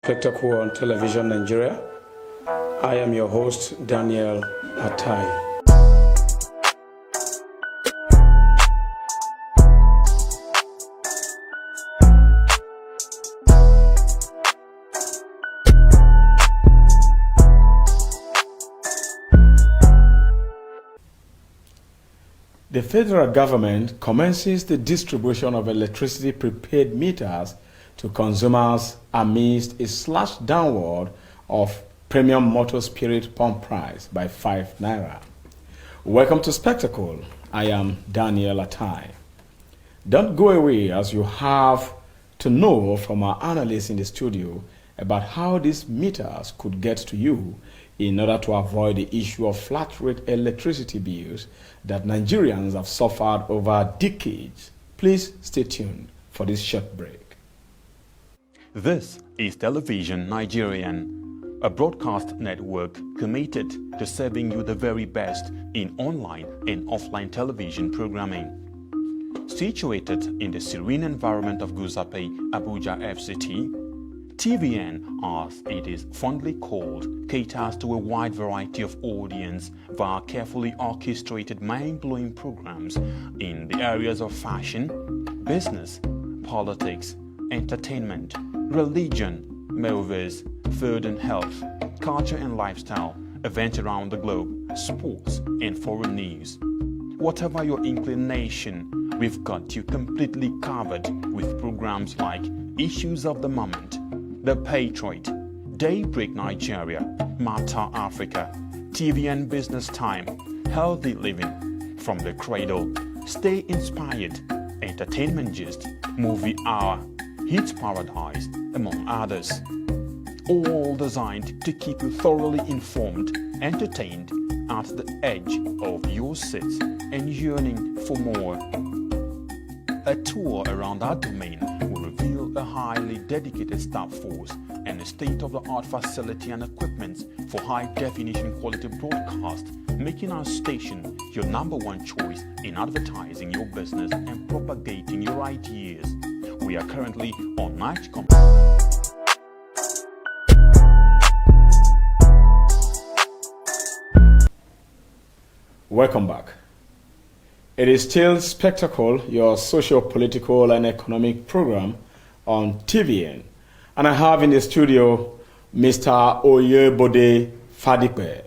Spectacle on Television Nigeria. I am your host, Daniel Atai. The federal government commences the distribution of electricity prepaid meters to consumers amidst a slash downward of premium motor spirit pump price by 5 naira. Welcome to Spectacle. I am Daniel Atai. Don't go away, as you have to know from our analysts in the studio about how these meters could get to you in order to avoid the issue of flat rate electricity bills that Nigerians have suffered over decades. Please stay tuned for this short break. This is Television Nigerian, a broadcast network committed to serving you the very best in online and offline television programming. Situated in the serene environment of Guzape, Abuja FCT, TVN, as it is fondly called, caters to a wide variety of audience via carefully orchestrated mind-blowing programs in the areas of fashion, business, politics, entertainment, religion, movies, food and health, culture and lifestyle, events around the globe, sports and foreign news. Whatever your inclination, we've got you completely covered with programs like Issues of the Moment, The Patriot, Daybreak Nigeria, Matter Africa, TVN Business Time, Healthy Living, From the Cradle, Stay Inspired, Entertainment Gist, Movie Hour, Hits Paradise, among others. All designed to keep you thoroughly informed, entertained, at the edge of your seats and yearning for more. A tour around our domain will reveal a highly dedicated staff force and a state-of-the-art facility and equipment for high-definition quality broadcast, making our station your number one choice in advertising your business and propagating your ideas. We are currently on night Welcome back. It is still Spectacle, your socio-political and economic program on TVN. And I have in the studio Mr. Oyebode Fadipe.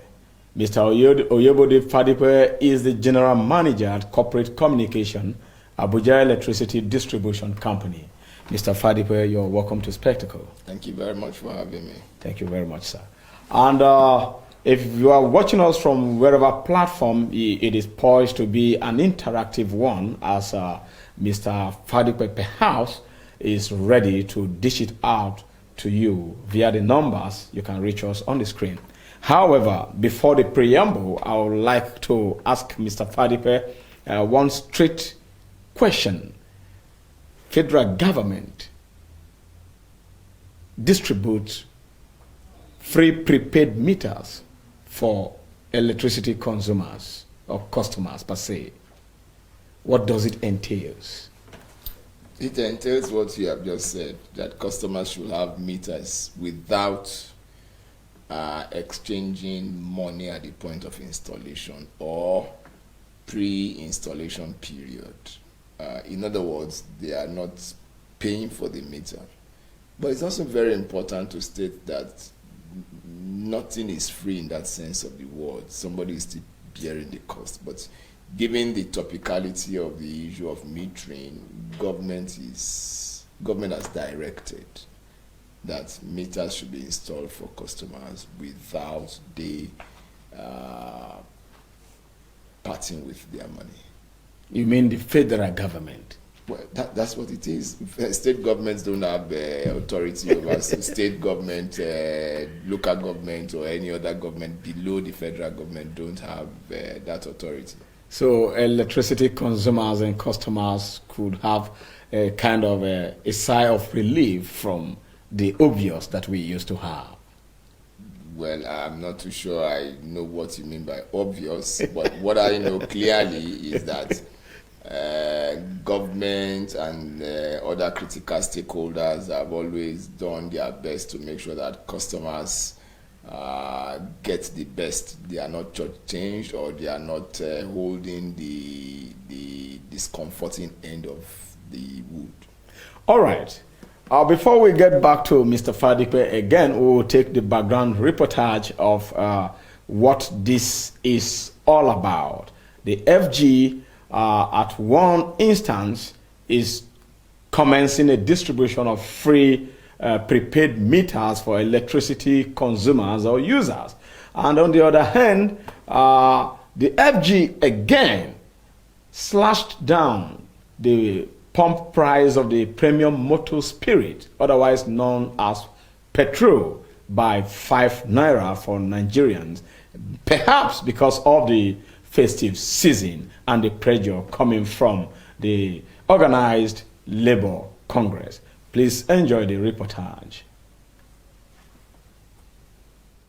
Mr. Oyebode Fadipe is the General Manager at Corporate Communication, Abuja Electricity Distribution Company. Mr. Fadipe, you're welcome to Spectacle. Thank you very much for having me. Thank you very much, sir. And if you are watching us from wherever platform, it is poised to be an interactive one, as Mr. Fadipe perhaps is ready to dish it out to you via the numbers you can reach us on the screen. However, before the preamble, I would like to ask Mr. Fadipe one straight question. Federal government distributes free prepaid meters for electricity consumers or customers per se. What does it entail? It entails what you have just said, that customers should have meters without exchanging money at the point of installation or pre-installation period. In other words, they are not paying for the meter. But it's also very important to state that nothing is free in that sense of the word. Somebody is still bearing the cost. But given the topicality of the issue of metering, government has directed that meters should be installed for customers without they parting with their money. You mean the federal government? Well, that's what it is. State governments don't have authority over state government, local government, or any other government below the federal government don't have that authority. So electricity consumers and customers could have a kind of a sigh of relief from the obvious that we used to have. Well, I'm not too sure I know what you mean by obvious, but what I know clearly is that government and other critical stakeholders have always done their best to make sure that customers get the best. They are not shortchanged, or they are not holding the discomforting end of the wood. All right. Before we get back to Mr. Fadipe again, we will take the background reportage of what this is all about. The FG, at one instance, is commencing a distribution of free prepaid meters for electricity consumers or users. And on the other hand, the FG again slashed down the pump price of the premium motor spirit, otherwise known as petrol, by 5 naira for Nigerians, perhaps because of the festive season and the pressure coming from the organized Labour Congress. Please enjoy the reportage.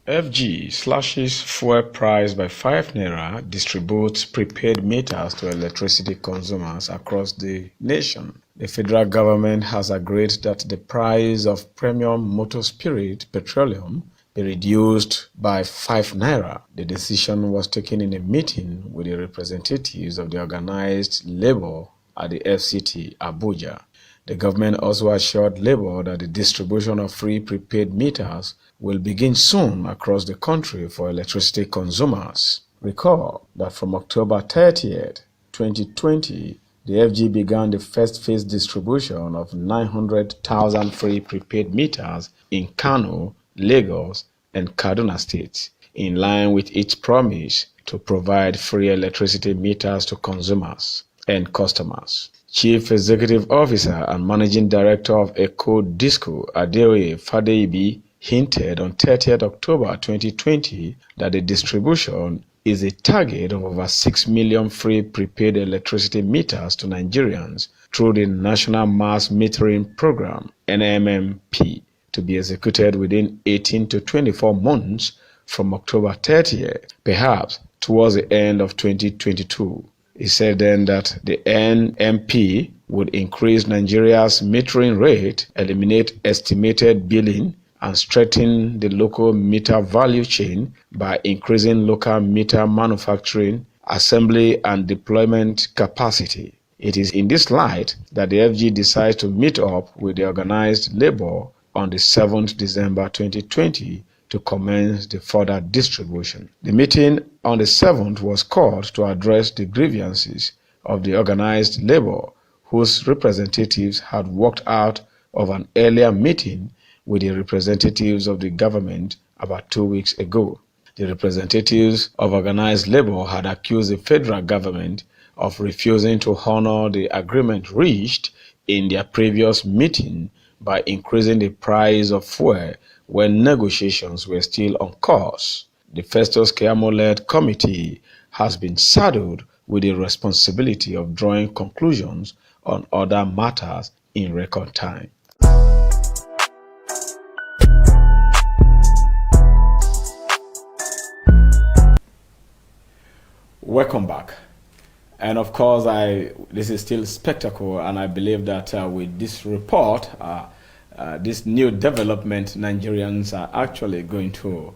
FG slashes fuel price by 5 naira, distributes prepaid meters to electricity consumers across the nation. The federal government has agreed that the price of premium motor spirit petroleum be reduced by 5 naira. The decision was taken in a meeting with the representatives of the organized labor at the FCT, Abuja. The government also assured Labour that the distribution of free prepaid meters will begin soon across the country for electricity consumers. Recall that from October 30th, 2020, the FG began the first phase distribution of 900,000 free prepaid meters in Kano, Lagos, and Kaduna states, in line with its promise to provide free electricity meters to consumers and customers. Chief Executive Officer and Managing Director of Eco Disco, Adeoye Fadeibi, hinted on 30th October 2020 that the distribution is a target of over 6 million free prepaid electricity meters to Nigerians through the National Mass Metering Program, NMMP, to be executed within 18 to 24 months from October 30th, perhaps towards the end of 2022. He said then that the NMP would increase Nigeria's metering rate, eliminate estimated billing, and strengthen the local meter value chain by increasing local meter manufacturing, assembly, and deployment capacity. It is in this light that the FG decides to meet up with the organized labor on the 7th December 2020 to commence the further distribution. The meeting on the 7th was called to address the grievances of the organized labor, whose representatives had walked out of an earlier meeting with the representatives of the government about 2 weeks ago. The representatives of organized labor had accused the federal government of refusing to honor the agreement reached in their previous meeting by increasing the price of fuel when negotiations were still on course. The Festus Keyamo-led committee has been saddled with the responsibility of drawing conclusions on other matters in record time. Welcome back. And of course, this is still spectacle, and I believe that with this report, this new development, Nigerians are actually going to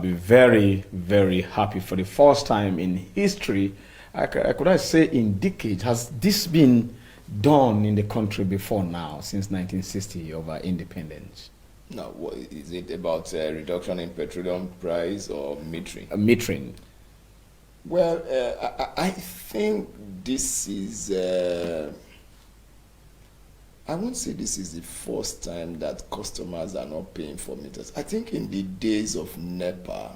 be very, very happy. For the first time in history, could I say in decades, has this been done in the country before now, since 1960, of our independence? Now, what, is it about reduction in petroleum price or metering? Metering. Well, I think this is, I won't say this is the first time that customers are not paying for meters. I think in the days of NEPA,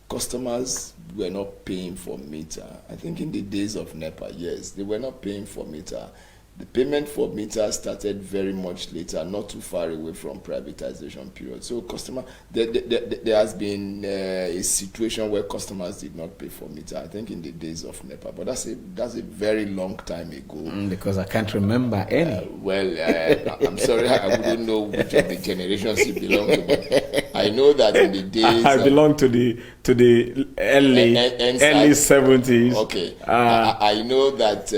customers were not paying for meter. I think in the days of NEPA, yes, they were not paying for meter. The payment for meters started very much later, not too far away from privatization period. So there has been a situation where customers did not pay for meter, I think in the days of NEPA, but that's a very long time ago. Because I can't remember any. I'm sorry, I wouldn't know which of the generations you belong to, but I know that in the days... I belong to the early 70s. Okay. I know that...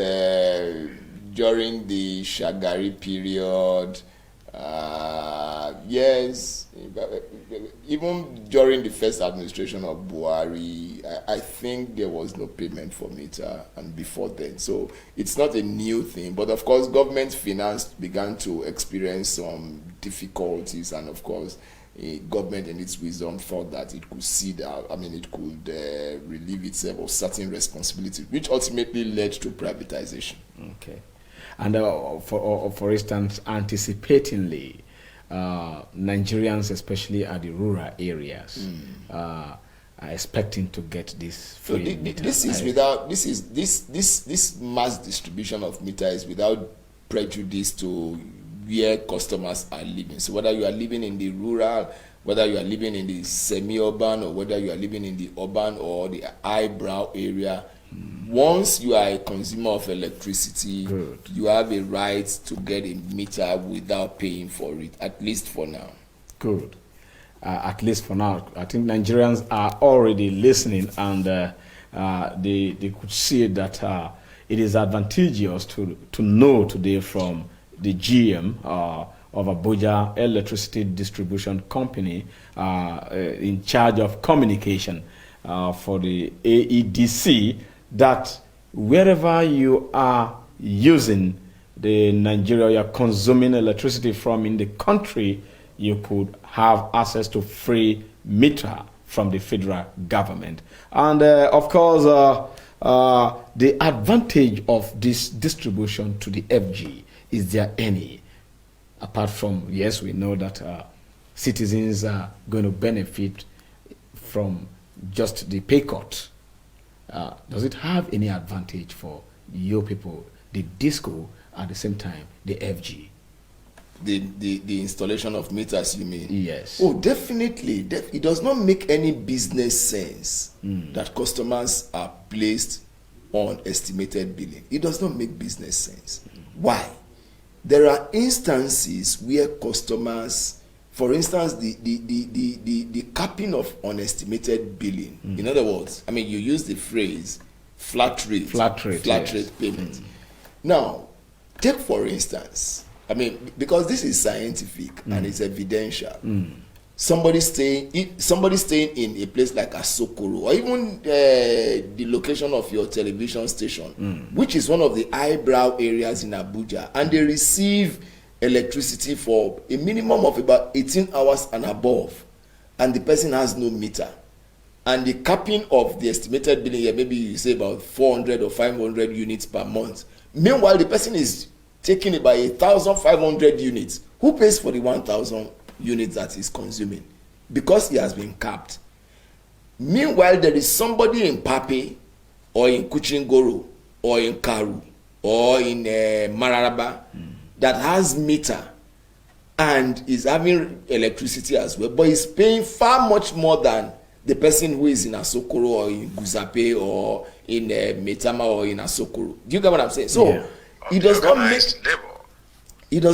during the Shagari period, yes, even during the first administration of Buhari, I think there was no payment for meter, and before then. So it's not a new thing, but of course, government finance began to experience some difficulties, and of course, government in its wisdom thought that it could see that, it could relieve itself of certain responsibilities, which ultimately led to privatization. Okay. And for instance, anticipatingly, Nigerians, especially at the rural areas, are expecting to get this free meter. This mass distribution of meter is without prejudice to where customers are living. So whether you are living in the rural, whether you are living in the semi-urban, or whether you are living in the urban or the eyebrow area, once you are a consumer of electricity, you have a right to get a meter without paying for it, at least for now. Good. At least for now. I think Nigerians are already listening, and they could see that it is advantageous to know today from the GM of Abuja Electricity Distribution Company in charge of communication for the AEDC, that wherever you are using the Nigeria, you are consuming electricity from in the country, you could have access to free meter from the federal government. And of course, the advantage of this distribution to the FG, is there any? Apart from, yes, we know that citizens are going to benefit from just the pay cut. Does it have any advantage for your people, the disco, at the same time, the FG? The installation of meters, you mean? Yes. Oh, definitely. It does not make any business sense that customers are placed on estimated billing. It does not make business sense. Why? There are instances where customers, for instance, the capping of unestimated billing. In other words, you use the phrase flat rate payment. Now, take for instance, because this is scientific and it's evidential. Somebody staying in a place like Asokoro, or even the location of your television station, which is one of the eyebrow areas in Abuja, and they receive electricity for a minimum of about 18 hours and above, and the person has no meter, and the capping of the estimated billing here, maybe you say about 400 or 500 units per month. Meanwhile, the person is taking about 1,500 units. Who pays for the 1,000 units that he's consuming? Because he has been capped. Meanwhile, there is somebody in Pape, or in Kuchingoro, or in Karu, or in Mararaba, that has meter and is having electricity as well, but is paying far much more than the person who is in Asokoro, or in Guzape, or in Metama, or in Asokoro. Do you get what I'm saying? So it does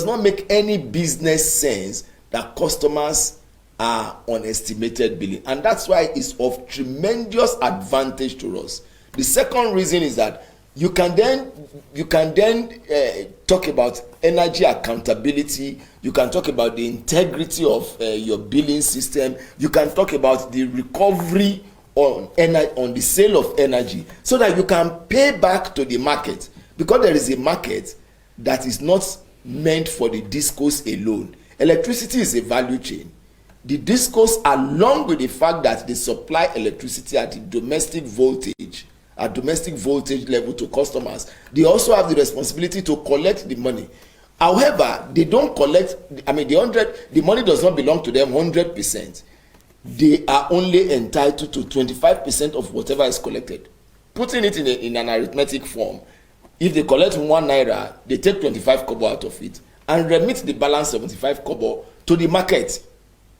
not make any business sense that customers are on estimated billing, and that's why it's of tremendous advantage to us. The second reason is that you can then talk about energy accountability. You can talk about the integrity of your billing system. You can talk about the recovery on the sale of energy, so that you can pay back to the market, because there is a market that is not meant for the discos alone. Electricity is a value chain. The discos, along with the fact that they supply electricity at the domestic voltage level to customers, they also have the responsibility to collect the money. However, they don't collect, the money does not belong to them 100%. They are only entitled to 25% of whatever is collected. Putting it in an arithmetic form, If they collect 1 naira, they take 25 kobo out of it and remit the balance 75 kobo to the market,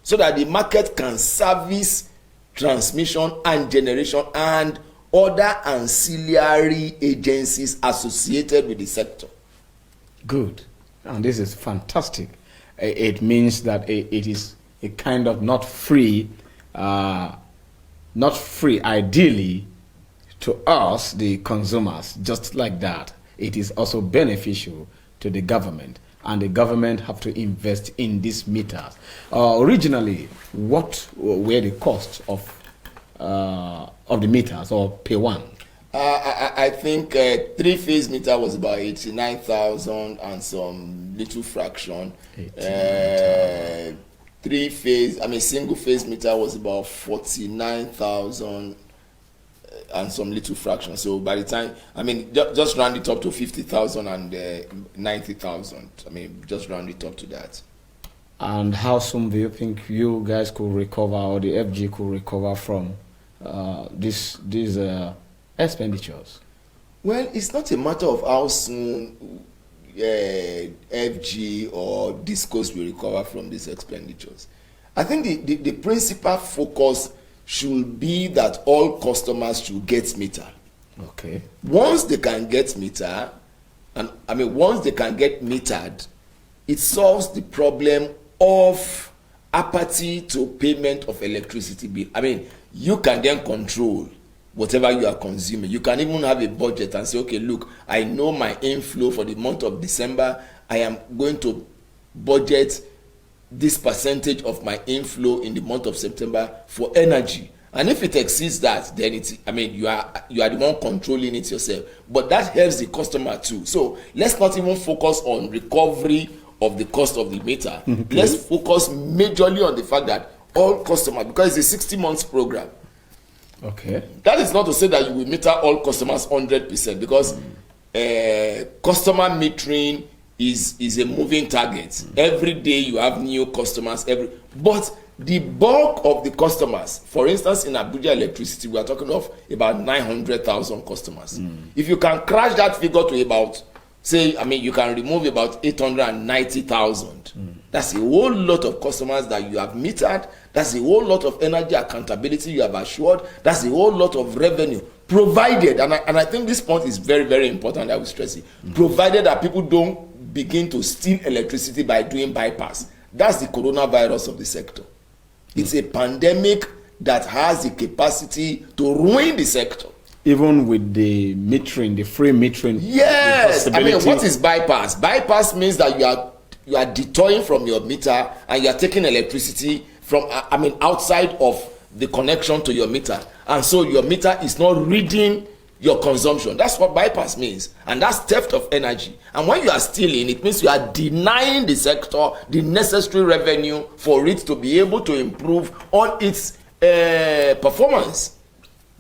so that the market can service transmission and generation and other ancillary agencies associated with the sector. Good. And this is fantastic. It means that it is a kind of not free ideally to us, the consumers, just like that. It is also beneficial to the government, and the government have to invest in these meters. Originally, what were the costs of the meters, or pay one? I think 3-phase meter was about 89,000 and some little fraction. 3-phase, single phase meter was about 49,000 and some little fraction. So by the time, just round it up to 50,000 and 90,000. Just round it up to that. And how soon do you think you guys could recover, or the FG could recover from these expenditures? Well, it's not a matter of how soon FG or Discos will recover from these expenditures. I think the principal focus should be that all customers should get meter. Okay. Once they can get meter, once they can get metered, it solves the problem of apathy to payment of electricity bill. You can then control whatever you are consuming. You can even have a budget and say, okay, look, I know my inflow for the month of December. I am going to budget this percentage of my inflow in the month of September for energy. And if it exceeds that, then you are the one controlling it yourself. But that helps the customer too. So let's not even focus on recovery of the cost of the meter. Okay. Let's focus majorly on the fact that all customers, because it's a 60 months program. Okay. That is not to say that you will meter all customers 100%, because customer metering is a moving target. Every day you have new customers. But the bulk of the customers, for instance, in Abuja Electricity, we are talking of about 900,000 customers. If you can crash that figure to about, you can remove about 890,000. That's a whole lot of customers that you have metered. That's a whole lot of energy accountability you have assured. That's a whole lot of revenue provided, and I think this point is very, very important. I will stress it. Provided that people don't begin to steal electricity by doing bypass. That's the coronavirus of the sector. It's a pandemic that has the capacity to ruin the sector. Even with the metering, the free metering. Yes. What is bypass? Bypass means that you are detouring from your meter and you are taking electricity from outside of the connection to your meter, and so your meter is not reading your consumption. That's what bypass means, and that's theft of energy. And when you are stealing, it means you are denying the sector the necessary revenue for it to be able to improve on its performance.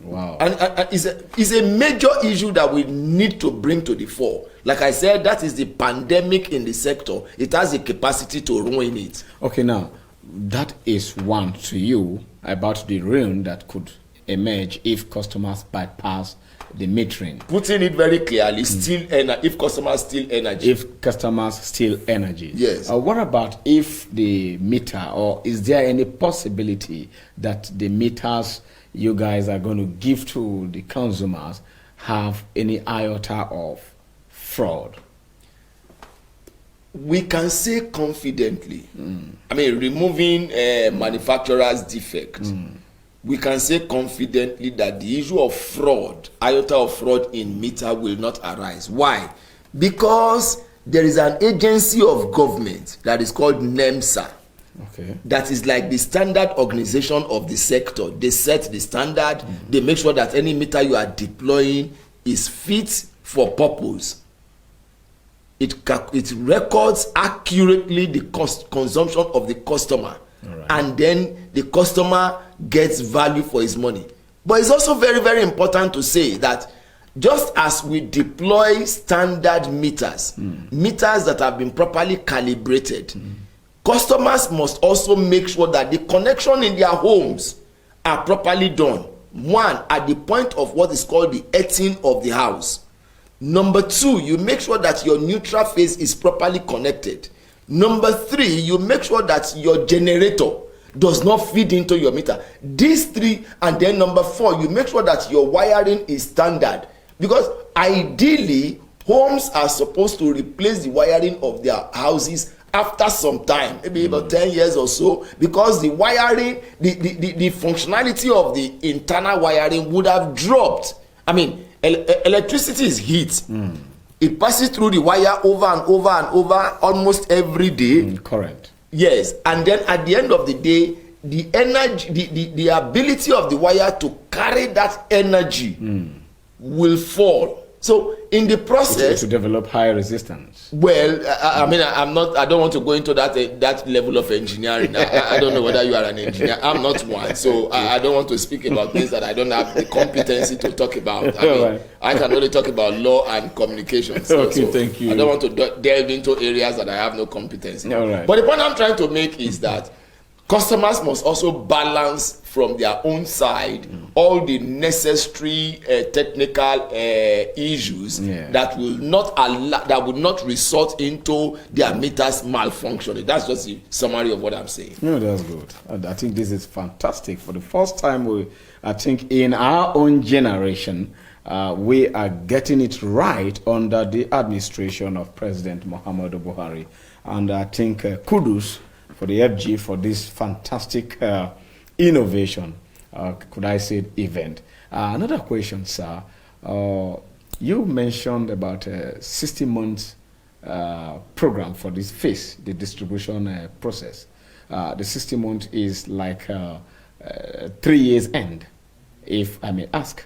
Wow. And it's a major issue that we need to bring to the fore. Like I said, that is the pandemic in the sector. It has the capacity to ruin it. Okay, now that is one to you about the ruin that could emerge if customers bypass the metering. Putting it very clearly, if customers steal energy. If customers steal energy. Yes. What about if the meter, or is there any possibility that the meters you guys are going to give to the consumers have any iota of fraud? We can say confidently, removing manufacturer's defect, we can say confidently that the issue of fraud, iota of fraud in meter will not arise. Why? Because there is an agency of government that is called NEMSA. Okay. That is like the standard organization of the sector. They set the standard. They make sure that any meter you are deploying is fit for purpose. It records accurately the consumption of the customer. Right. And then the customer gets value for his money. But it's also very, very important to say that just as we deploy standard meters, meters that have been properly calibrated, customers must also make sure that the connection in their homes are properly done. One, at the point of what is called the earthing of the house. Number 2, you make sure that your neutral phase is properly connected. Number 3, you make sure that your generator does not feed into your meter. These 3, and then number 4, you make sure that your wiring is standard, because ideally homes are supposed to replace the wiring of their houses after some time, maybe about 10 years or so, because the wiring, the functionality of the internal wiring would have dropped. I mean, electricity is heat. It passes through the wire over and over and over almost every day. Correct. Yes, and then at the end of the day, the energy, the ability of the wire to carry that energy will fall. So in the process, to develop high resistance. Well, I mean, I don't want to go into that level of engineering. I don't know whether you are an engineer. I'm not one, so I don't want to speak about things that I don't have the competency to talk about. I mean, right. I can only talk about law and communications. So thank you. I don't want to delve into areas that I have no competency. All right. But the point I'm trying to make is that customers must also balance from their own side all the necessary technical issues that will not result into their meters malfunctioning. That's just the summary of what I'm saying. No, that's good. I think this is fantastic. For the first time, I think in our own generation, we are getting it right under the administration of President Muhammadu Buhari. And I think kudos for the FG for this fantastic innovation, could I say, event. Another question, sir. You mentioned about a 60-month program for this phase, the distribution process. The 60 months is like 3 years end, if I may ask.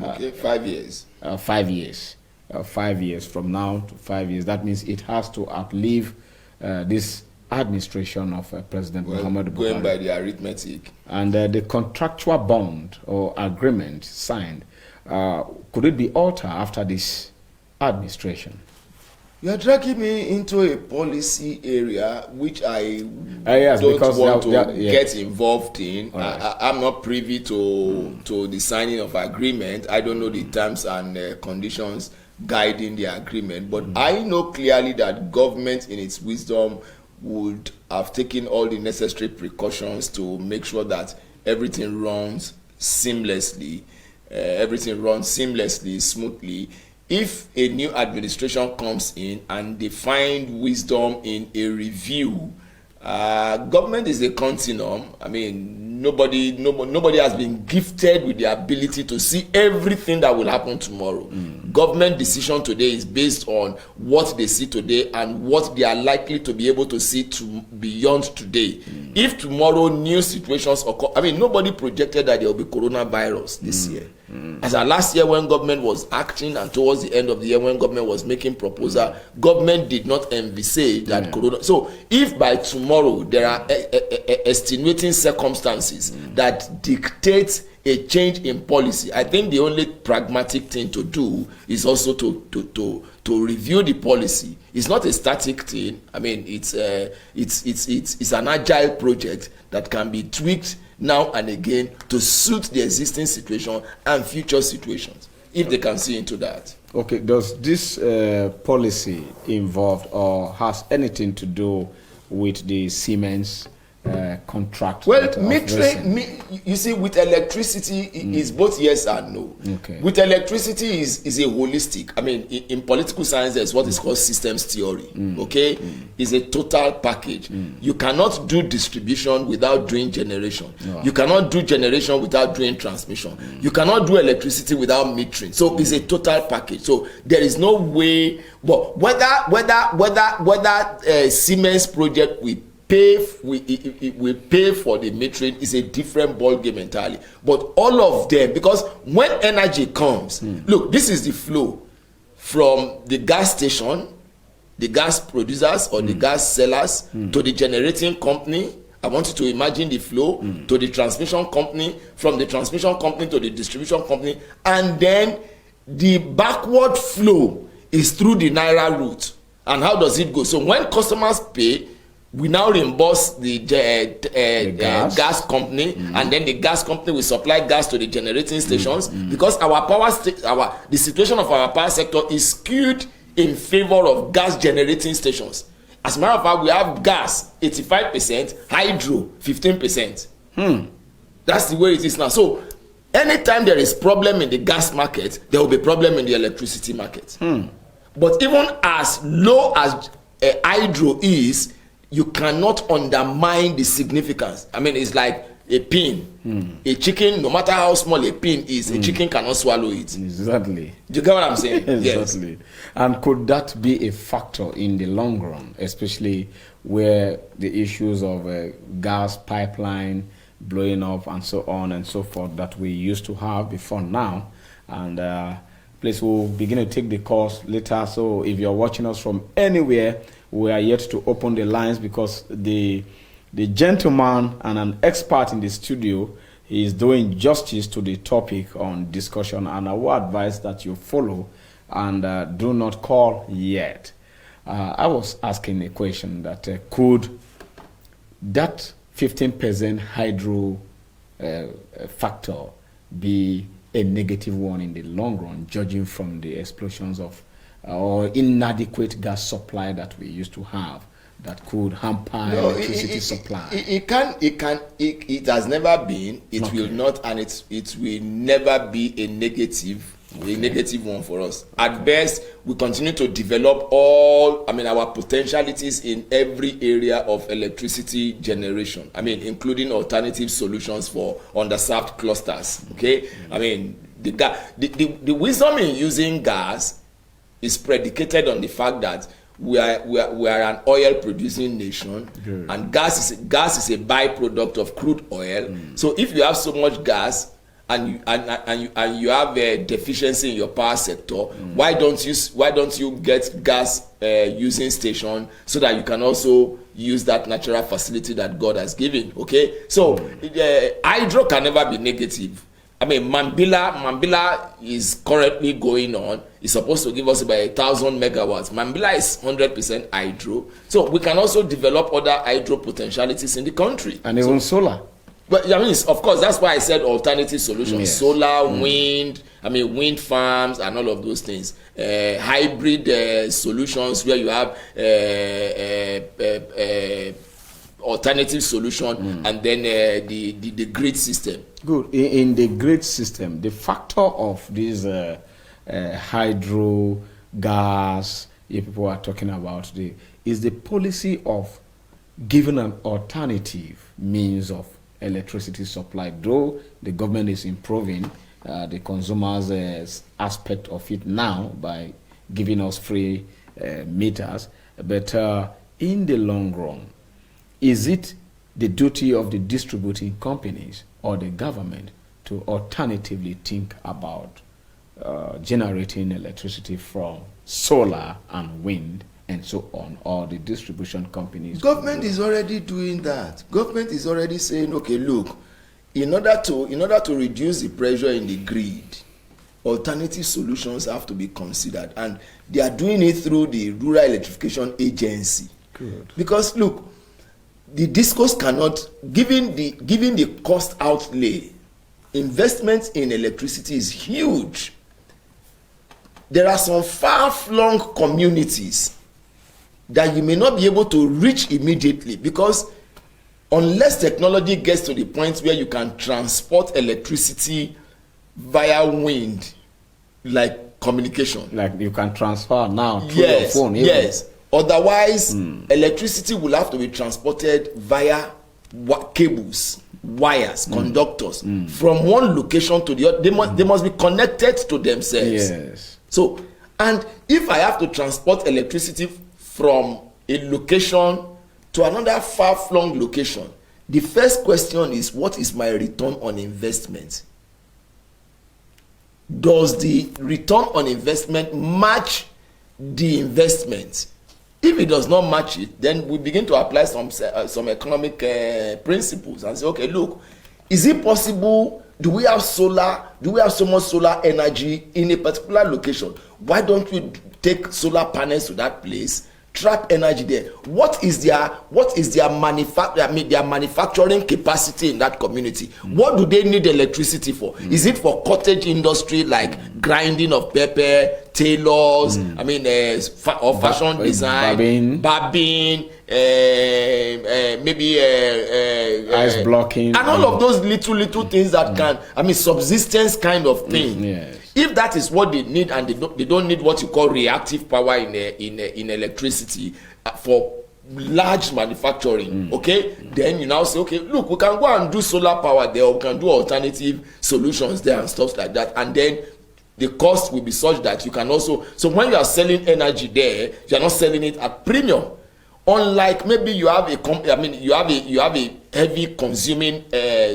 Okay, 5 years. 5 years. 5 years from now to 5 years. That means it has to outlive this administration of President Muhammadu Buhari. Going by the arithmetic. And the contractual bond or agreement signed, could it be altered after this administration? You are dragging me into a policy area which I don't want to get involved in. Right. I'm not privy to the signing of agreement. I don't know the terms and conditions guiding the agreement. But I know clearly that government in its wisdom would have taken all the necessary precautions to make sure that everything runs seamlessly, smoothly. If a new administration comes in and they find wisdom in a review, government is a continuum. I mean, nobody has been gifted with the ability to see everything that will happen tomorrow. Government decision today is based on what they see today and what they are likely to be able to see beyond today. If tomorrow new situations occur, I mean, nobody projected that there will be coronavirus this year. As last year when government was acting, and towards the end of the year when government was making proposal, government did not envisage that corona. So if by tomorrow there are extenuating circumstances that dictate a change in policy, I think the only pragmatic thing to do is also to review the policy. It's not a static thing. I mean, it's an agile project that can be tweaked now and again to suit the existing situation and future situations, if they can see into that. Okay, does this policy involve or has anything to do with the Siemens contract? Well, you see, with electricity, is both yes and no. Okay. With electricity is a holistic. I mean, in political science, there's what is called systems theory. Okay, is a total package. You cannot do distribution without doing generation. You cannot do generation without doing transmission. You cannot do electricity without metering. So it's a total package. So there is no way. But whether Siemens project we pay for the metering is a different ball game entirely. But all of them, because when energy comes, look, this is the flow from the gas station, the gas producers or the gas sellers to the generating company. I want you to imagine the flow to the transmission company, from the transmission company to the distribution company, and then the backward flow is through the Naira route. And how does it go? So when customers pay, we now reimburse the gas company, and then the gas company will supply gas to the generating stations, because the situation of our power sector is skewed in favor of gas generating stations. As a matter of fact, we have gas 85%, hydro 15%. That's the way it is now. So anytime there is problem in the gas market, there will be problem in the electricity market. But even as low as hydro is, you cannot undermine the significance. I mean, it's like a pin. A chicken, no matter how small a pin is, a chicken cannot swallow it. Exactly. Do you get what I'm saying? Exactly. Yes. And could that be a factor in the long run, especially where the issues of gas pipeline blowing up and so on and so forth that we used to have before now? And please, we'll begin to take the course later. So if you're watching us from anywhere, we are yet to open the lines, because the gentleman and an expert in the studio is doing justice to the topic on discussion, and I would advise that you follow and do not call yet. I was asking a question that could that 15% hydro factor be a negative one in the long run, judging from the explosions of or inadequate gas supply that we used to have, that could hamper electricity supply? It has never been, it will not, and it will never be a negative one for us. At best, we continue to develop our potentialities in every area of electricity generation. I mean, including alternative solutions for underserved clusters. Okay, I mean, the wisdom in using gas is predicated on the fact that we are an oil producing nation. Good. And gas is a byproduct of crude oil. So if you have so much gas and you have a deficiency in your power sector, why don't you get gas using station so that you can also use that natural facility that God has given? Okay, so hydro can never be negative. I mean, Mambila is currently going on. It's supposed to give us about 1,000 megawatts. Mambila is 100% hydro. So we can also develop other hydro potentialities in the country. And even solar. But I mean, of course, that's why I said alternative solutions. Yes. Solar, wind, wind farms and all of those things. Hybrid solutions where you have alternative solution and then the grid system. Good. In the grid system, the factor of this hydro, gas, if people are talking about, is the policy of giving an alternative means of electricity supply. Though the government is improving the consumers' aspect of it now by giving us free meters, but in the long run, is it the duty of the distributing companies or the government to alternatively think about generating electricity from solar and wind and so on, or the distribution companies? Government is already doing that. Government is already saying, okay, look, in order to reduce the pressure in the grid, alternative solutions have to be considered, and they are doing it through the Rural Electrification Agency. Good. Because look, the discourse cannot, given the cost outlay, investment in electricity is huge. There are some far-flung communities that you may not be able to reach immediately, because unless technology gets to the point where you can transport electricity via wind, like communication, like you can transfer now through your phone. Yes. Otherwise, electricity will have to be transported via cables, wires, conductors from one location to the other. They must be connected to themselves. Yes. So, and if I have to transport electricity from a location to another far-flung location, the first question is, what is my return on investment? Does the return on investment match the investment? If it does not match it, then we begin to apply some economic principles and say, okay, look, is it possible? Do we have solar? Do we have so much solar energy in a particular location? Why don't we take solar panels to that place, trap energy there. What is their manufacturing capacity in that community? What do they need electricity for? Is it for cottage industry like grinding of pepper, tailors, or fashion design, barbing, maybe ice blocking, and all of those little things that can, subsistence kind of thing. Yes. If that is what they need, and they don't need what you call reactive power in electricity for large manufacturing, okay, then you now say, okay, look, we can go and do solar power there, or we can do alternative solutions there and stuff like that, and then the cost will be such that you can also, so when you are selling energy there, you are not selling it at premium. Unlike maybe you have a heavy consuming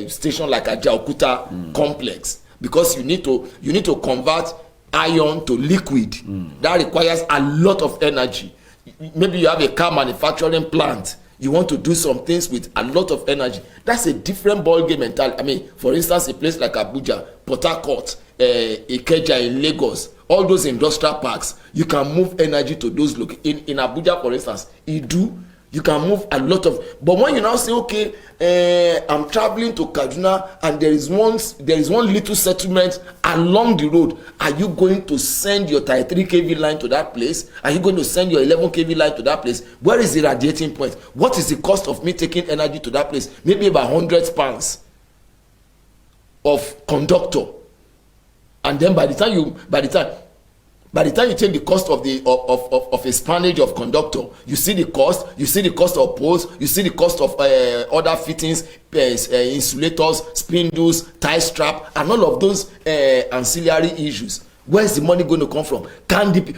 station like a Jaokuta complex, because you need to convert iron to liquid. That requires a lot of energy. Maybe you have a car manufacturing plant, you want to do some things with a lot of energy. That's a different ball game entirely. For instance, a place like Abuja, Port Harcourt, Ikeja in Lagos, all those industrial parks, you can move energy to those in Abuja, for instance, Idu, you can move a lot of. But when you now say, okay, I'm traveling to Kaduna and there is one little settlement along the road, are you going to send your 33 kV line to that place? Are you going to send your 11 kV line to that place? Where is the radiating point? What is the cost of me taking energy to that place? Maybe about 100 pounds of conductor. And then by the time you take the cost of a spannage of conductor, you see the cost of poles, you see the cost of other fittings, insulators, spindles, tie strap, and all of those ancillary issues. Where is the money going to come from?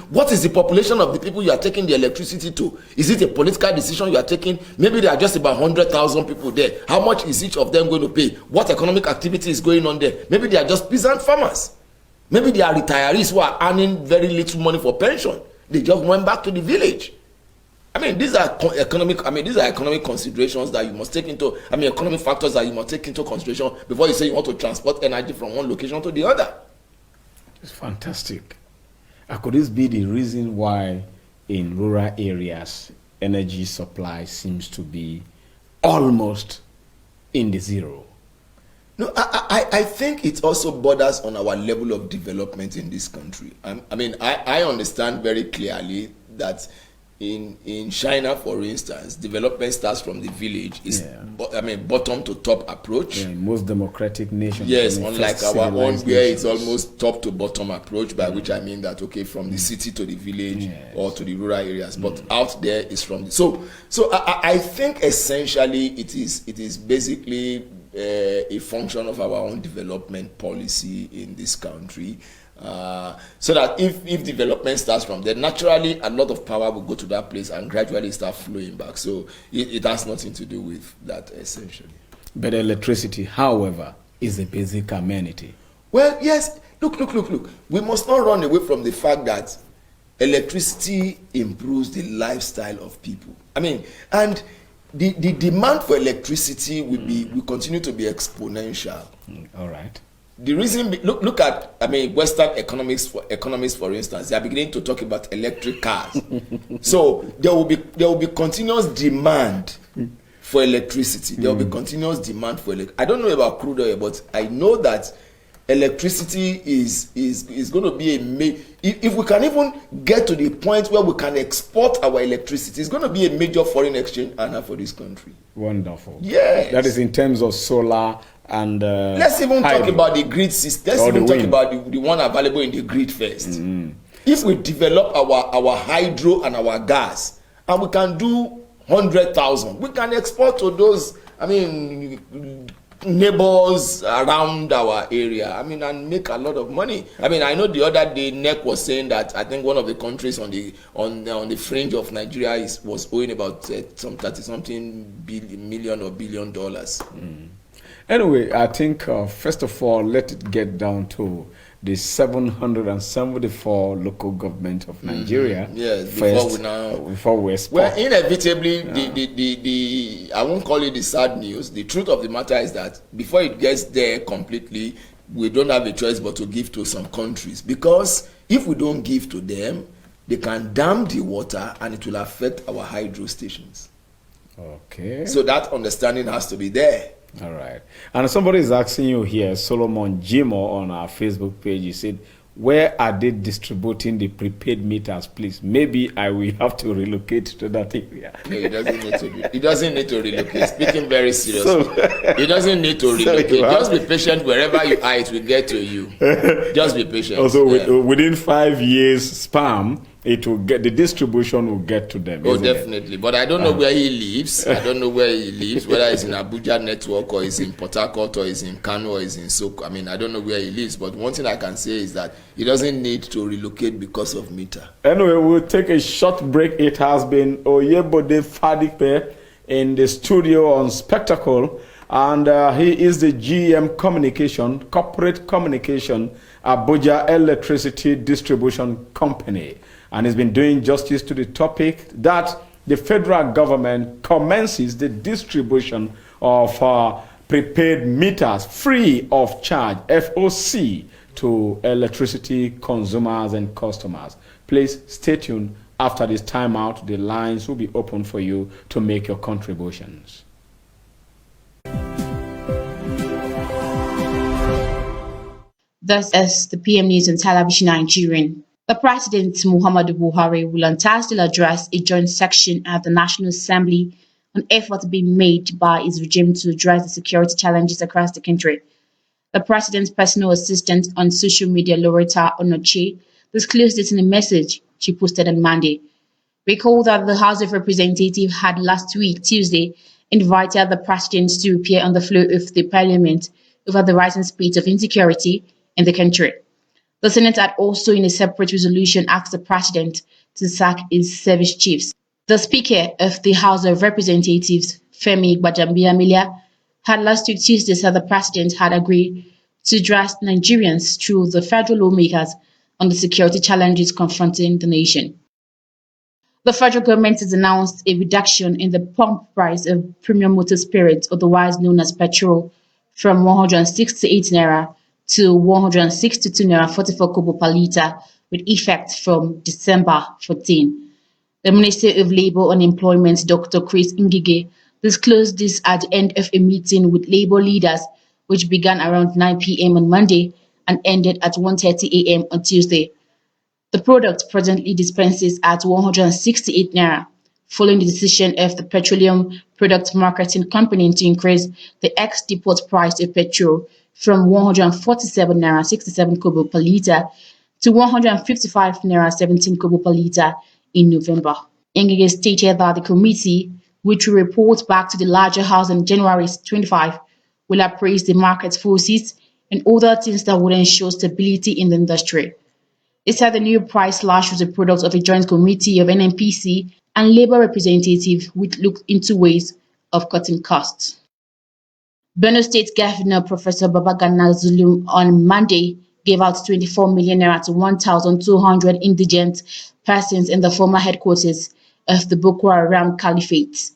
What is the population of the people you are taking the electricity to? Is it a political decision you are taking? Maybe there are just about 100,000 people there. How much is each of them going to pay? What economic activity is going on there? Maybe they are just peasant farmers. Maybe they are retirees who are earning very little money for pension. They just went back to the village. These are economic considerations that you must take into, economic factors that you must take into consideration before you say you want to transport energy from one location to the other. It's fantastic. Could this be the reason why in rural areas energy supply seems to be almost in the zero? No, I think it also borders on our level of development in this country. I understand very clearly that in China, for instance, development starts from the village. It's bottom to top approach. Most democratic nations. Yes, unlike our own, where it's almost top to bottom approach, by which I mean that from the city to the village or to the rural areas, but out there is from so I think essentially it is basically a function of our own development policy in this country, so that if development starts from there, naturally a lot of power will go to that place and gradually start flowing back. So it has nothing to do with that, essentially. But electricity, however, is a basic amenity. Well, yes. Look. We must not run away from the fact that electricity improves the lifestyle of people. And the demand for electricity will continue to be exponential. All right. The reason, look at Western economists for instance, they are beginning to talk about electric cars. So there will be continuous demand for electricity. There will be continuous demand for I don't know about crude oil, but I know that electricity is going to be if we can even get to the point where we can export our electricity, it's going to be a major foreign exchange earner for this country. Wonderful. Yes. That is in terms of solar and let's even talk about the grid system. Let's even talk about the one available in the grid first. If we develop our hydro and our gas, and we can do 100,000, we can export to those neighbors around our area, and make a lot of money. I know the other day NEC was saying that I think one of the countries on the fringe of Nigeria was owing about some 30-something million or $1 billion. Anyway, I think first of all, let it get down to the 774 local government of Nigeria. Yes, before we export. Well, inevitably, the I won't call it the sad news. The truth of the matter is that before it gets there completely, we don't have a choice but to give to some countries, because if we don't give to them, they can dam the water and it will affect our hydro stations. Okay. So that understanding has to be there. All right. And somebody is asking you here, Solomon Jimo, on our Facebook page. He said, where are they distributing the prepaid meters, please? Maybe I will have to relocate to that area. No, he doesn't need to relocate. Speaking very seriously. He doesn't need to relocate. Just be patient wherever you are, it will get to you. Just be patient. Also, within 5 years span, it will get, the distribution will get to them. Oh, definitely. But I don't know where he lives. I don't know where he lives, whether it's in Abuja network or it's in Port Harcourt or it's in Kano or it's in Soko. I mean, I don't know where he lives. But one thing I can say is that he doesn't need to relocate because of meter. Anyway, we'll take a short break. It has been Oyebode Fadipe in the studio on Spectacle. And he is the GM Communication, Corporate Communication, Abuja Electricity Distribution Company. And he's been doing justice to the topic that the federal government commences the distribution of prepaid meters free of charge, FOC, to electricity consumers and customers. Please stay tuned. After this timeout, the lines will be open for you to make your contributions. This is the PM News on Television Nigerian. The President Muhammadu Buhari will on Thursday address a joint section at the National Assembly on efforts being made by his regime to address the security challenges across the country. The President's personal assistant on social media, Loretta Onoche, disclosed this in a message she posted on Monday. Recall that the House of Representatives had last week, Tuesday, invited the President to appear on the floor of the Parliament over the rising spate of insecurity in the country. The Senate had also, in a separate resolution, asked the President to sack his service chiefs. The Speaker of the House of Representatives, Femi Gbajambiamila, had last week Tuesday said the President had agreed to draft Nigerians through the federal lawmakers on the security challenges confronting the nation. The federal government has announced a reduction in the pump price of premium motor spirits, otherwise known as petrol, from 168 naira to 162 naira 44 kobo per litre, with effect from December 14. The Minister of Labour and Employment, Dr. Chris Ngige, disclosed this at the end of a meeting with Labour leaders, which began around 9 p.m. on Monday and ended at 1:30 a.m. on Tuesday. The product presently dispenses at 168 naira, following the decision of the Petroleum Product Marketing Company to increase the ex-depot price of petrol from 147 naira 67 kobo per litre to 155 naira 17 kobo per litre in November. Ngige stated that the committee, which will report back to the larger house on January 25, will appraise the market forces and other things that would ensure stability in the industry. They said the new price slash was a product of a joint committee of NNPC and Labour representatives which looked into ways of cutting costs. Benue State Governor Professor Babagana Zulum on Monday gave out 24 million naira to 1,200 indigent persons in the former headquarters of the Boko Haram Caliphate.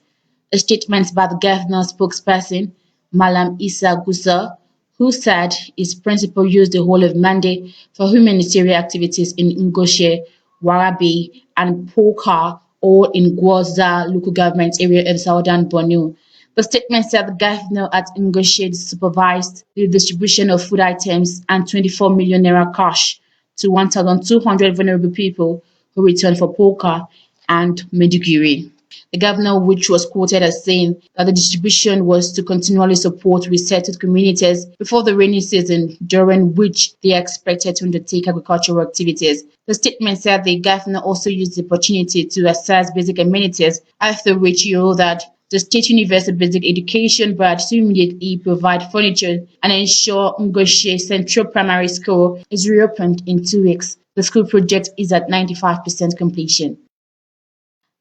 A statement by the governor's spokesperson, Malam Issa Gusa, who said his principal used the whole of Monday for humanitarian activities in Ngoshe, Warabe, and Poka, all in Gwoza local government area of southern Borno. The statement said the governor at Ngoshe supervised the distribution of food items and 24 million naira cash to 1,200 vulnerable people who returned for Poka and Meduguri. The governor, which was quoted as saying that the distribution was to continually support resettled communities before the rainy season, during which they are expected to undertake agricultural activities. The statement said the governor also used the opportunity to assess basic amenities, after which he wrote that the State Universal Basic Education Board to immediately provide furniture and ensure Ngoshe Central Primary School is reopened in 2 weeks. The school project is at 95% completion.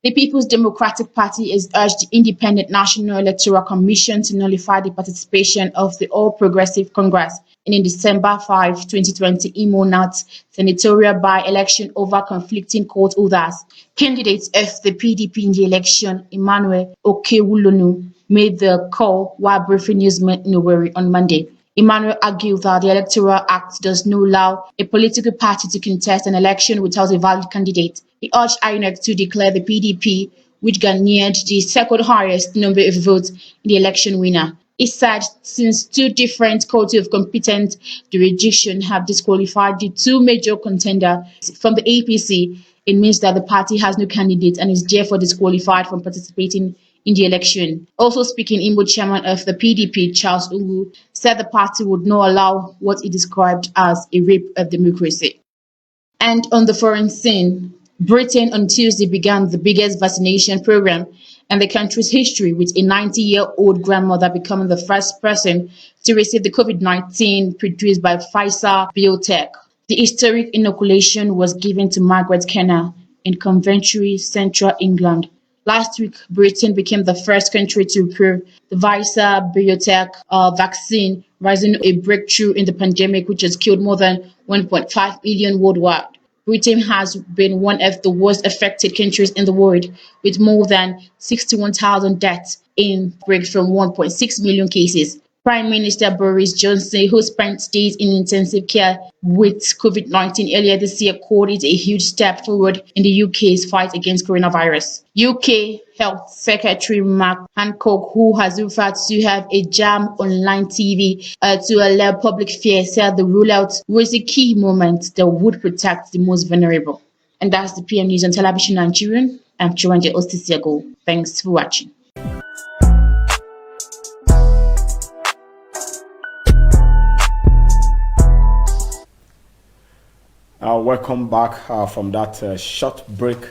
The People's Democratic Party has urged the Independent National Electoral Commission to nullify the participation of the All Progressive Congress in a December 5, 2020 Imo North senatorial by-election over conflicting court orders. Candidates of the PDP in the election, Emmanuel Okewulonu, made the call while briefing newsmen in Owerri on Monday. Emmanuel argued that the Electoral Act does not allow a political party to contest an election without a valid candidate. He urged INEC to declare the PDP, which garnered the second highest number of votes, the election winner. He said since two different courts of competent jurisdiction have disqualified the two major contenders from the APC, it means that the party has no candidate and is therefore disqualified from participating in the election. Also speaking, Imo chairman of the PDP, Charles Ulu, said the party would not allow what he described as a rape of democracy. And on the foreign scene, Britain on Tuesday began the biggest vaccination program in the country's history, with a 90-year-old grandmother becoming the first person to receive the COVID-19 produced by Pfizer Biotech. The historic inoculation was given to Margaret Kenner in Coventry, central England. Last week, Britain became the first country to approve the Pfizer Biotech vaccine, rising a breakthrough in the pandemic, which has killed more than 1.5 million worldwide. Britain has been one of the worst affected countries in the world, with more than 61,000 deaths in break from 1.6 million cases. Prime Minister Boris Johnson, who spent days in intensive care with COVID-19 earlier this year, called it a huge step forward in the UK's fight against coronavirus. UK Health Secretary Mark Hancock, who has referred to have a jam online TV to allow public fear, said the rollout was a key moment that would protect the most vulnerable. And that's the PM News on Television Nigerian. I'm Chiranje Ostisiago. Thanks for watching. Welcome back from that short break.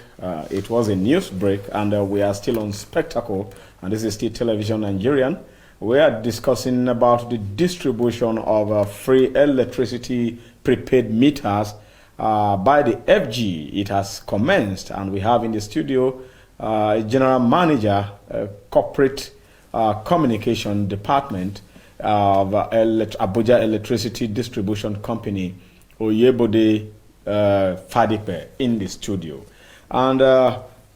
It was a news break, and we are still on Spectacle, and this is still Television Nigerian. We are discussing about the distribution of free electricity prepaid meters by the FG. It has commenced, and we have in the studio General Manager, Corporate Communication Department of Abuja Electricity Distribution Company, Oyebode Fadipe, in the studio. And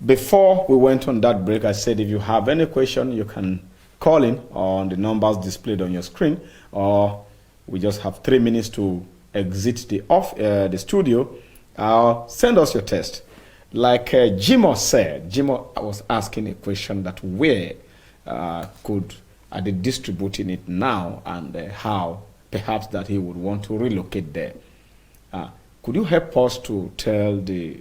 before we went on that break, I said if you have any question, you can call in on the numbers displayed on your screen, or we just have 3 minutes to exit the studio. Send us your test. Like Jimo said, Jimo was asking a question that where are they distributing it now, and how perhaps that he would want to relocate there. Could you help us to tell the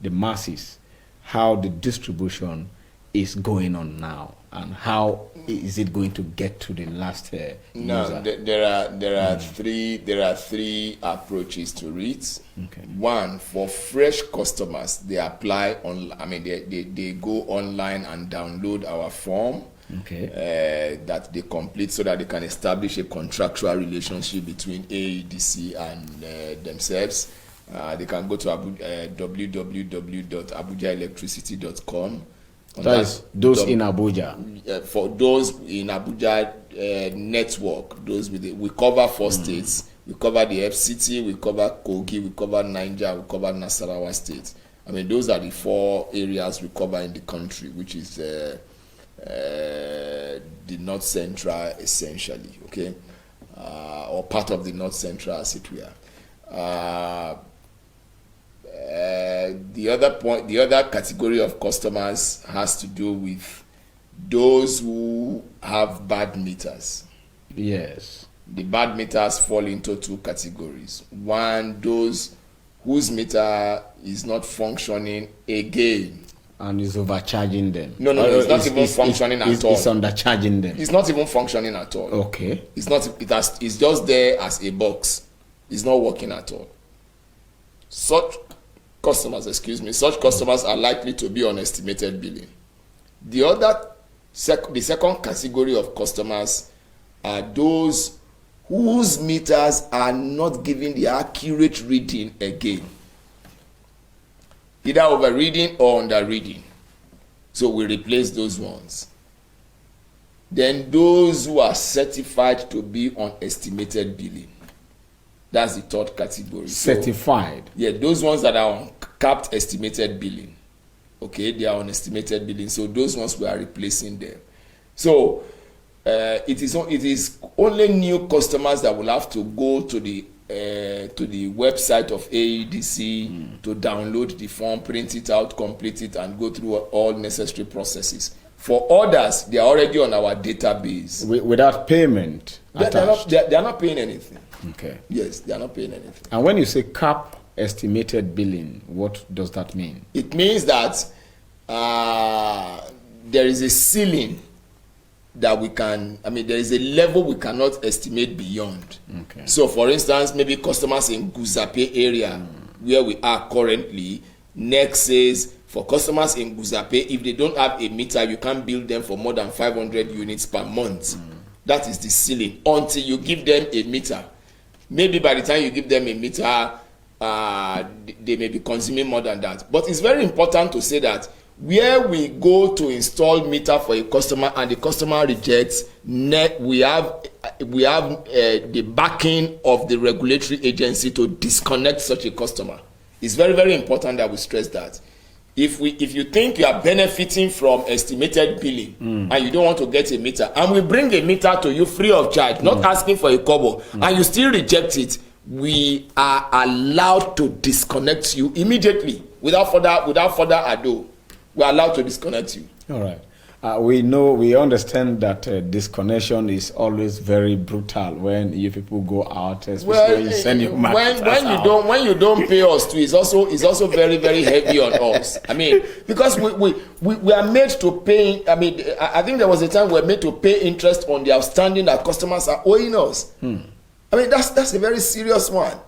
masses how the distribution is going on now, and how is it going to get to the last user? No, there are three approaches to it. Okay. One, for fresh customers, they apply on. I mean, they go online and download our form. Okay. That they complete so that they can establish a contractual relationship between AEDC and themselves. They can go to www.abujaelectricity.com. That is those in Abuja. For those in Abuja network, we cover 4 states. We cover the FCT, we cover Kogi, we cover Niger, we cover Nasarawa State. I mean, those are the 4 areas we cover in the country, which is the North Central, essentially, okay, or part of the North Central, as it were. The other category of customers has to do with those who have bad meters. Yes. The bad meters fall into 2 categories. One, those whose meter is not functioning again. And is overcharging them. No, it's not even functioning at all. It's undercharging them. It's not even functioning at all. Okay. It's not. It's just there as a box. It's not working at all. Such customers are likely to be on estimated billing. The second category of customers are those whose meters are not giving the accurate reading again, either overreading or underreading. So we replace those ones. Then those who are certified to be on estimated billing. That's the third category. Certified. So, yeah, those ones that are on capped estimated billing. Okay, they are on estimated billing. So those ones we are replacing them. So it is only new customers that will have to go to the website of AEDC to download the form, print it out, complete it, and go through all necessary processes. For others, they are already on our database. Without payment attached? They are not paying anything. Okay. Yes, they are not paying anything. And when you say cap estimated billing, what does that mean? It means that there is a ceiling that we can, there is a level we cannot estimate beyond. Okay. So, for instance, maybe customers in Guzape area, where we are currently, next says, for customers in Guzape, if they don't have a meter, you can't bill them for more than 500 units per month. That is the ceiling, until you give them a meter. Maybe by the time you give them a meter, they may be consuming more than that. But it's very important to say that where we go to install meter for a customer and the customer rejects, we have the backing of the regulatory agency to disconnect such a customer. It's very, very important that we stress that. If you think you are benefiting from estimated billing and you don't want to get a meter, and we bring a meter to you free of charge, not asking for a kobo, and you still reject it, we are allowed to disconnect you immediately without further ado. We are allowed to disconnect you. All right. We understand that disconnection is always very brutal when you people go out, especially when you send your when you don't pay us too, it's also very, very heavy on us. Because we are made to pay. I think there was a time we were made to pay interest on the outstanding that customers are owing us. That's a very serious one.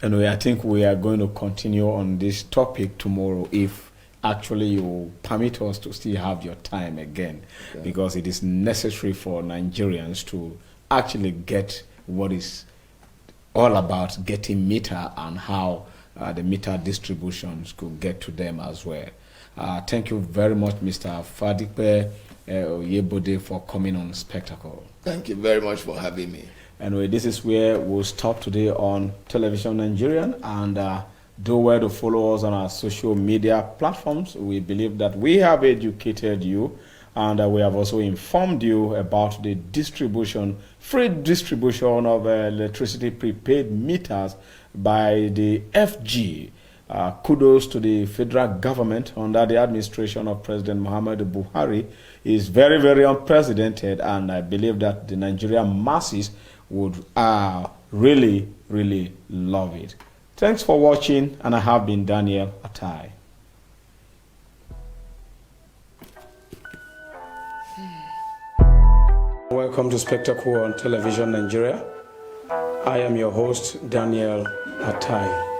Anyway, I think we are going to continue on this topic tomorrow if actually you permit us to still have your time again, because it is necessary for Nigerians to actually get what is all about getting meter and how the meter distributions could get to them as well. Thank you very much, Mr. Fadipe Oyebode, for coming on Spectacle. Thank you very much for having me. Anyway, this is where we'll stop today on Television Nigerian, and do well to follow us on our social media platforms. We believe that we have educated you, and we have also informed you about the free distribution of electricity prepaid meters by the FG. Kudos to the federal government under the administration of President Muhammadu Buhari. Is very, very unprecedented, and I believe that the Nigerian masses would really, really love it. Thanks for watching, and I have been Daniel Atai. Welcome to Spectacle on Television Nigeria. I am your host, Daniel Atai.